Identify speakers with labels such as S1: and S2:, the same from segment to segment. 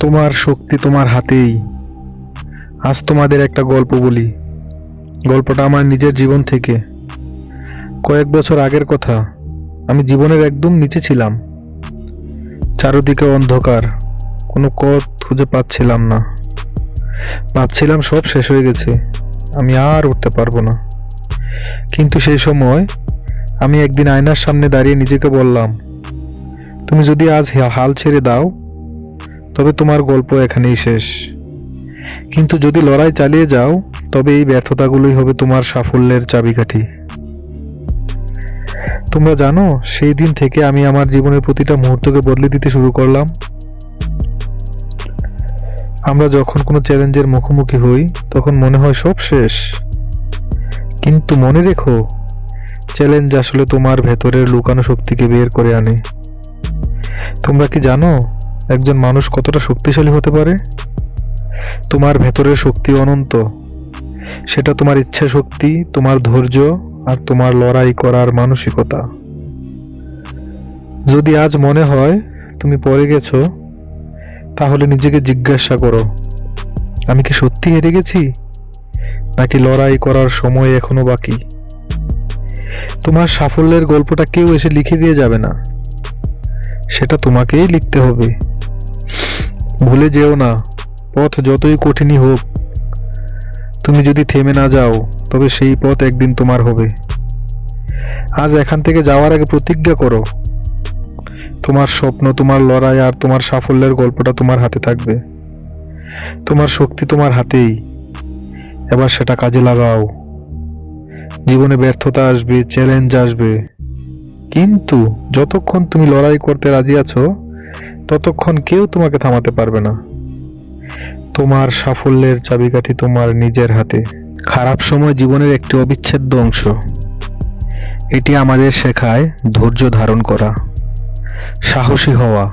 S1: তোমার শক্তি তোমার হাতেই। আজ তোমাদের একটা গল্প বলি। গল্পটা আমার নিজের জীবন থেকে। কয়েক বছর আগের কথা। আমি জীবনের একদম নিচে ছিলাম। চারদিকে অন্ধকার, কোনো পথ খুঁজে পাচ্ছিলাম না। ভাবছিলাম সব শেষ হয়ে গেছে, আমি আর উঠতে পারবো না। কিন্তু সেই সময় আমি একদিন আয়নার সামনে দাঁড়িয়ে নিজেকে বললাম, তুমি যদি আজ হাল ছেড়ে দাও তবে তোমার গল্প এখানেই শেষ। কিন্তু যদি লড়াই চালিয়ে যাও তবে এই ব্যর্থতাগুলোই হবে তোমার সাফল্যের চাবিকাঠি। তোমরা জানো, সেই দিন থেকে আমি আমার জীবনের প্রতিটা মুহূর্তকে বদলে দিতে শুরু করলাম। আমরা যখন কোনো চ্যালেঞ্জের মুখোমুখি হই তখন মনে হয় সব শেষ, কিন্তু মনে রেখো, চ্যালেঞ্জ আসলে তোমার ভেতরের লুকানো শক্তিকে বের করে আনে। তোমরা কি জানো একজন মানুষ কতটা শক্তিশালী হতে পারে? তোমার ভেতরের শক্তি অনন্ত। সেটা তোমার ইচ্ছা শক্তি, তোমার ধৈর্য আর তোমার লড়াই করার মানসিকতা। যদি আজ মনে হয় তুমি পড়ে গেছো, তাহলে নিজেকে জিজ্ঞাসা করো, আমি কি সত্যি হেরে গেছি, নাকি লড়াই করার সময় এখনো বাকি? তোমার সাফল্যের গল্পটা কেউ এসে লিখে দিয়ে যাবে না, সেটা তোমাকেই লিখতে হবে। ভুলে যেও না, পথ যতই কঠিনই হোক, তুমি যদি থেমে না যাও তবে সেই পথ একদিন তোমার হবে। আজ এখান থেকে যাওয়ার আগে প্রতিজ্ঞা করো, তোমার স্বপ্ন, তোমার লড়াই আর তোমার সাফল্যের গল্পটা তোমার হাতে থাকবে। তোমার শক্তি তোমার হাতেই, এবার সেটা কাজে লাগাও। জীবনে ব্যর্থতা আসবে, চ্যালেঞ্জ আসবে, কিন্তু যতক্ষণ তুমি লড়াই করতে রাজি আছো ততক্ষণ কেউ তোমাকে থামাতে পারবে না। তোমার সাফল্যের চাবিকাঠি তোমার নিজের হাতে। খারাপ সময় জীবনের একটি অবিচ্ছেদ্য অংশ। এটি আমাদের শেখায় ধৈর্য ধারণ করা, সাহসী হওয়া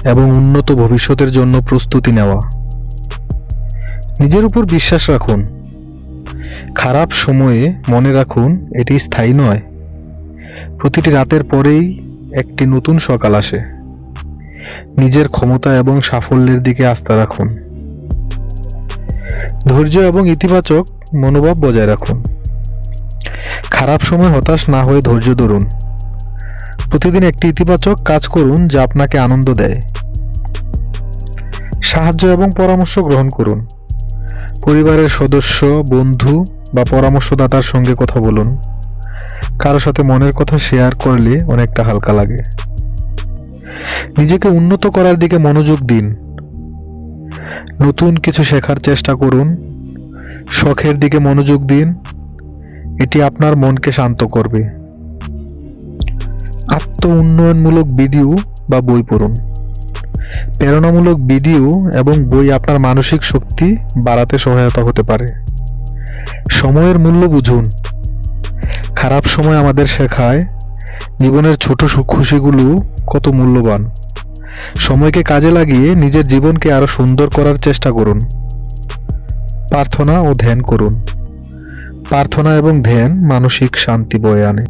S1: এবং উন্নত ভবিষ্যতের জন্য প্রস্তুতি নেওয়া। নিজের উপর বিশ্বাস রাখুন। খারাপ সময়ে মনে রাখুন, এটি স্থায়ী নয়। প্রতিটি রাতের পরেই একটি নতুন সকাল আসে। নিজের ক্ষমতা এবং সাফল্যের দিকে আস্থা রাখুন। ধৈর্য এবং ইতিবাচক মনোভাব বজায় রাখুন। খারাপ সময় হতাশ না হয়ে ধৈর্য ধরুন। প্রতিদিন একটি ইতিবাচক কাজ করুন যা আপনাকে আনন্দ দেয়। সাহায্য এবং পরামর্শ গ্রহণ করুন। পরিবারের সদস্য, বন্ধু বা পরামর্শদাতার সঙ্গে কথা বলুন। কারো সাথে মনের কথা শেয়ার করলে অনেকটা হালকা লাগে। নিজেকে উন্নত করার দিকে মনোযোগ দিন। নতুন কিছু শেখার চেষ্টা করুন। শখের দিকে মনোযোগ দিন, এটি আপনার মনকে শান্ত করবে। আত্ম উন্নয়নমূলক ভিডিও বা বই পড়ুন। প্রেরণামূলক ভিডিও এবং বই আপনার মানসিক শক্তি বাড়াতে সহায়তা হতে পারে। সময়ের মূল্য বুঝুন। খারাপ সময় আমাদের শেখায় জীবনের ছোট খুশিগুলো কত মূল্যবান। সময়কে কাজে লাগিয়ে নিজের জীবনকে আরো সুন্দর করার চেষ্টা করুন। প্রার্থনা ও ধ্যান করুন। প্রার্থনা এবং ধ্যান মানসিক শান্তি বয়ে আনে।